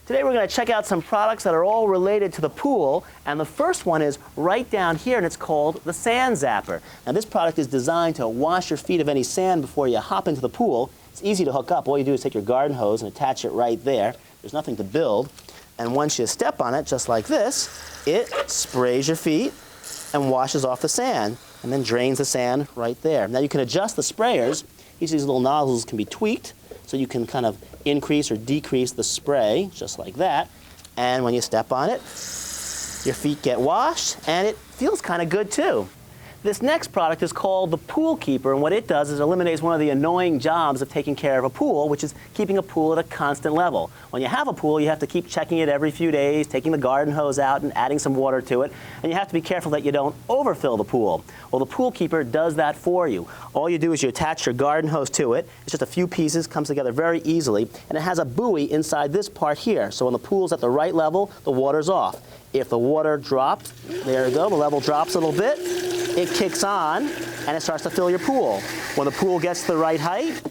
Today we're going to check out some products that are all related to the pool, and the first one is right down here, and it's called the Sand Zapper. Now this product is designed to wash your feet of any sand before you hop into the pool. It's easy to hook up. All you do is take your garden hose and attach it right there. There's nothing to build. And once you step on it, just like this, it sprays your feet and washes off the sand, and then drains the sand right there. Now you can adjust the sprayers. Each of these little nozzles can be tweaked, so you can kind of increase or decrease the spray, just like that. And when you step on it, your feet get washed, and it feels kind of good too. This next product is called the Pool Keeper, and what it does is eliminates one of the annoying jobs of taking care of a pool, which is keeping a pool at a constant level. When you have a pool, you have to keep checking it every few days, taking the garden hose out and adding some water to it, and you have to be careful that you don't overfill the pool. Well, the Pool Keeper does that for you. All you do is you attach your garden hose to it. It's just a few pieces, comes together very easily, and it has a buoy inside this part here. So when the pool's at the right level, the water's off. If the water drops, there you go, the level drops a little bit, it kicks on and it starts to fill your pool. When the pool gets to the right height,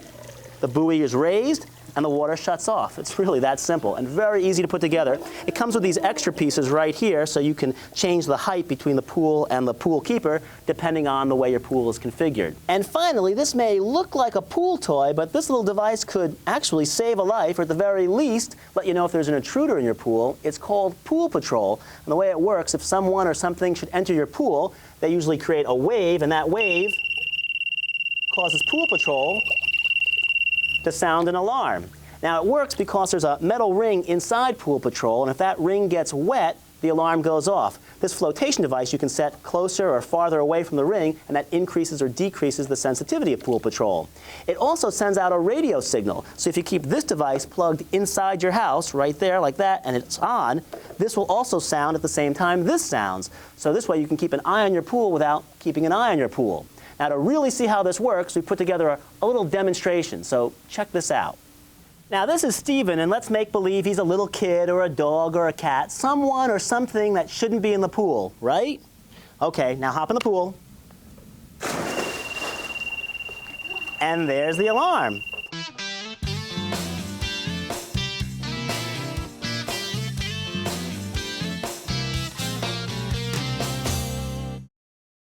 the buoy is raised and the water shuts off. It's really that simple and very easy to put together. It comes with these extra pieces right here, so you can change the height between the pool and the Pool Keeper depending on the way your pool is configured. And finally, this may look like a pool toy, but this little device could actually save a life, or at the very least let you know if there's an intruder in your pool. It's called Pool Patrol, and the way it works, if someone or something should enter your pool, they usually create a wave, and that wave causes Pool Patrol to sound an alarm. Now it works because there's a metal ring inside Pool Patrol, and if that ring gets wet, the alarm goes off. This flotation device you can set closer or farther away from the ring, and that increases or decreases the sensitivity of Pool Patrol. It also sends out a radio signal, so if you keep this device plugged inside your house, right there like that, and it's on, this will also sound at the same time this sounds. So this way you can keep an eye on your pool without keeping an eye on your pool. Now to really see how this works, we put together a little demonstration, so check this out. Now this is Steven, and let's make believe he's a little kid or a dog or a cat, someone or something that shouldn't be in the pool, right? Okay, now hop in the pool. And there's the alarm.